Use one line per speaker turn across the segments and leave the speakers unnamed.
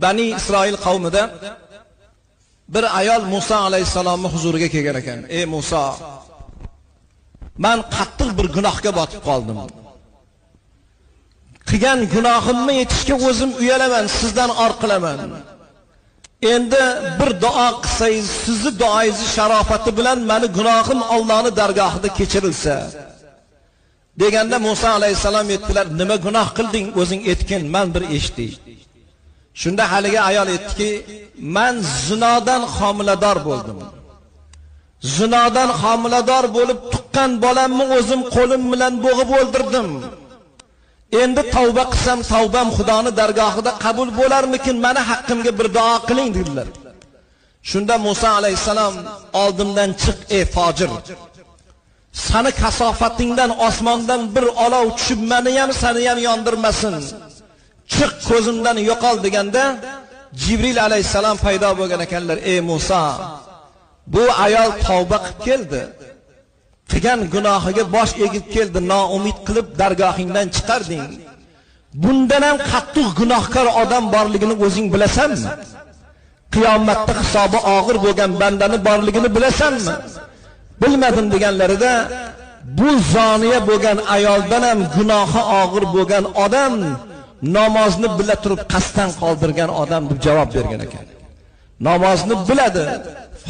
Bani İsrail qavmida bir ayol Musa alayhisalomning huzuriga kelgan ekan. Ey Musa, men qattiq bir gunohga botib qoldim. Qilgan gunohimni yetishga o'zim uyalaman, sizdan or qilaman. Endi bir duo qilsangiz, sizni duoingiz sharofati bilan meni gunohim Allohning dargohida kechirilsa. Deganda Musa alayhisalom aytdilar, nima gunoh qilding o'zing aytgin, men bir eshitdim. Shunda haligi ayol aytdiki, men zinodan homilador bo'ldim. Zinodan homilador bo'lib tuqqan bolamni o'zim qo'lim bilan bo'g'ib o'ldirdim. Endi tavba qilsam, tavbam Xudoning dargohida qabul bo'larmikin? Meni haqqimga bir duo qiling dedilar. Shunda Musa alayhisalom, oldimdan chiq ey fojir. Seni kasofatingdan osmondan bir olov tushib meni ham seni ham yondirmasin. Chiq ko'zimdan yo'qol deganda Jibril alayhisalom paydo bo'lgan ekanlar. Ey Musa, bu ayol tavba qilib keldi. Qilgan gunohiga bosh egib keldi, noumid qilib dargohingdan chiqarding. Bundan ham qattiq gunohkor odam borligini o'zing bilasanmi? Qiyomatda hisobi og'ir bo'lgan bandani borligini bilasanmi? Bilmadim deganlarida bu zoniya bo'lgan ayoldan ham gunohi og'ir bo'lgan odam namozni bila turib qasddan qoldirgan odam deb javob bergan ekan. Namozni biladi,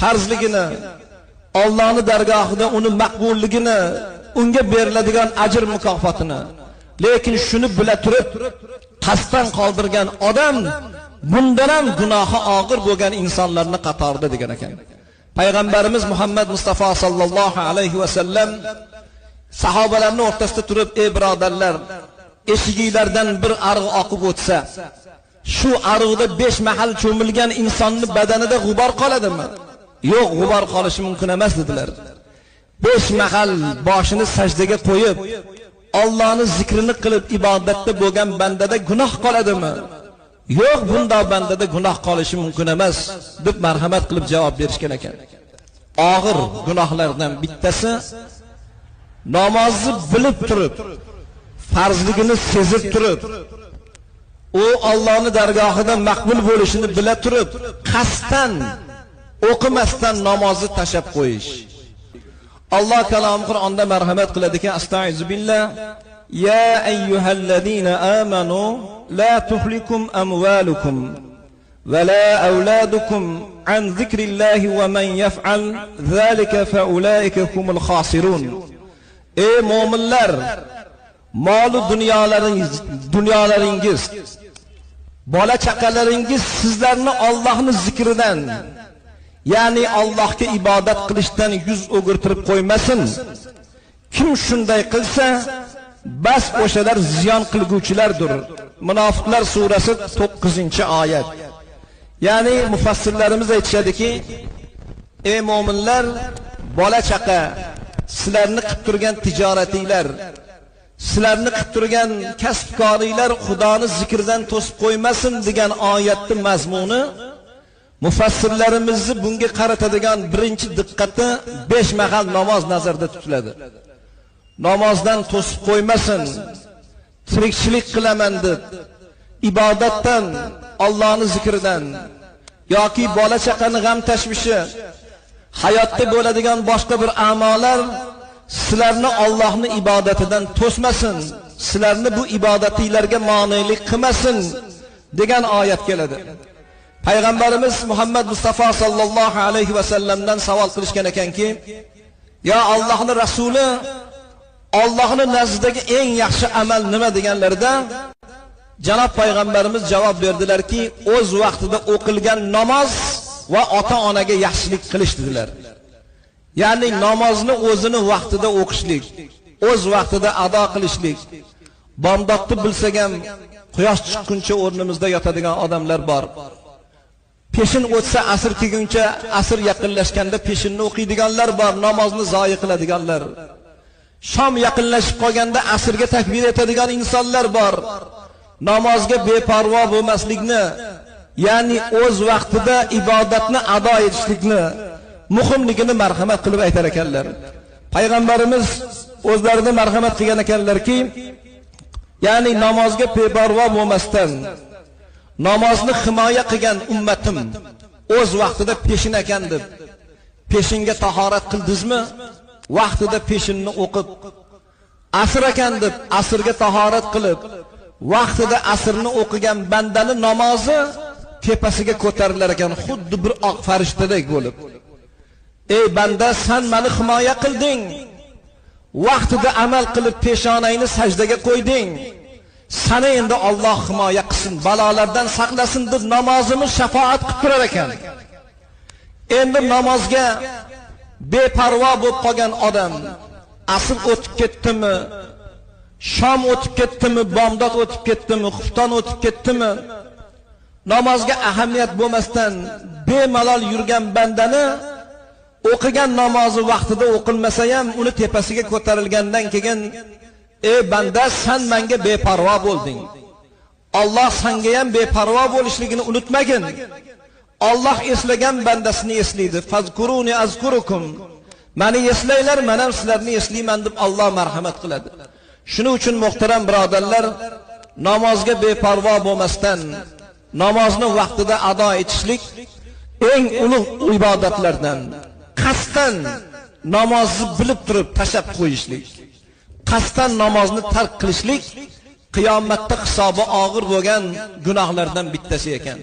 farzligini, Allohning dargohida uni maqbulligini, unga beriladigan ajr mukofotini, lekin shuni bila turib qasddan qoldirgan odam bundan ham gunohi og'ir bo'lgan insonlarning qatorida degan ekan. Payg'ambarimiz Muhammad Mustafa sallallohu alayhi va sallam sahobalarning o'rtasida turib, ey birodarlar, eshiginglardan bir ariq oqib o'tsa, shu ariqda 5 mahal cho'milgan insonning badanida g'ubor qoladimi? Yo'q, g'ubor qolishi mumkin emas dedilar. 5 mahal boshini sajdaga qo'yib, Allohning zikrini qilib ibodatda bo'lgan bandada gunoh qoladimi? Yo'q, bunda bandada gunoh qolishi mumkin emas deb marhamat qilib javob berishgan ekan. Og'ir gunohlardan bittasi namozni bilib turib, farzligini sezib turib, u Allohning dargohida maqbul bo'lishini bila turib, qasddan o'qimasdan namozni tashab qo'yish. Alloh kalomi Qur'onda marhamat qiladiki, astag'firubillah, ya ayyuhallazina amanu la tuhlikum amwalukum va la auladukum an zikrillahi va man yaf'al zalika fa ulaika humul khasirun. Ey mu'minlar, mol-u dunyolaringiz, bola chaqalaringiz sizlarni Allohning zikridan, ya'ni Allohga ibodat qilishdan yuz o'girtirib qo'ymasin. Kim shunday qilsa, bas o'shalar ziyon qilguvchilardir. Munofiqlar surasi 9-oyat. Ya'ni mufassirlarimiz aytishadiki, ey mu'minlar, bola chaqa, sizlarni qilib turgan tijoratinglar, sizlarni qilib turgan kasb-koringlar Xudoning zikridan to'sib qo'ymasin degan oyatning mazmuni mufassirlarimizni bunga qaratadigan birinchi diqqati 5 mahal namoz nazarda tutiladi. Namozdan to'sib qo'ymasin, tirikchilik qilaman deb, ibodatdan, Allohning zikridan yoki bola chaqani g'am tashvishi, hayotda bo'ladigan boshqa bir amallar sizlarni Allohning ibodatidan to'smasin, sizlarni bu ibodatinglarga monelik qilmasin degan oyat keladi. Payg'ambarimiz Muhammad Mustafa sallallohu alayhi va sallamdan savol qilishgan ekanki, ya Allohning rasuli, Allohning nazdidagi eng yaxshi amal nima deganlarida janob payg'ambarimiz javob berdilarki, o'z vaqtida o'qilgan namoz va ota-onaga yaxshilik qilish dedilar. Ya'ni namozni o'zini vaqtida o'qishlik, o'z vaqtida ado qilishlik. Bomdodni bilsak ham quyosh chiqquncha o'rnimizda yotadigan odamlar bor. Peshin o'tsa asr kelguncha, asr yaqinlashganda peshinni o'qiydiganlar bor, namozni zoyi qiladiganlar. Shom yaqinlashib qolganda asrga takbir etadigan insonlar bor. Namozga beparvo bo'lmaslikni, ya'ni o'z vaqtida ibodatni ado etishlikni muhimligini marhamat qilib aytar ekanlar. Payg'ambarimiz o'zlariga marhamat qilgan ekanlarki, ya'ni namozga beparvo bo'lmasdan, namozni himoya qilgan ummatim o'z vaqtida peshin ekan deb peshinga tahorat qildingizmi? Vaqtida peshinni o'qib, asr ekan deb asrga tahorat qilib, vaqtida asrni o'qigan bandani namozi tepasiga ko'tarilar ekan, xuddi bir oq farishtadek bo'lib. Ey banda, sen meni himoya qilding. Vaqtida amal qilib peshonangni sajdaga qo'yding. Seni endi Alloh himoya qilsin, balolardan saqlasin deb namozimiz shafaat qilib turar ekan. Endi namozga beparvo bo'lib qolgan odam, asr o'tib ketdimi, shom o'tib ketdimi, bomdod o'tib ketdimi, xufton o'tib ketdimi, namozga ahamiyat bo'lmasdan bemalol yurgan bandani o'qigan namozi vaqtida o'qilmasa ham uni tepasiga ko'tarilgandan keyin, ey banda, sen menga beparvo bo'lding. Alloh senga ham beparvo bo'lishligini unutmagin. Alloh eslagan bandasini eslaydi. Fazkuruni azkurukum. Meni eslanglar, men ham sizlarni eslayman deb Alloh marhamat qiladi. Shuning uchun muhtaram birodarlar, namozga beparvo bo'lmasdan namozni vaqtida ado etishlik eng ulug' ibodatlardan. Qasddan namozni bilib turib tashab qo'yishlik, qasddan namozni tark qilishlik qiyomatda hisobi og'ir bo'lgan gunohlardan bittasi ekan.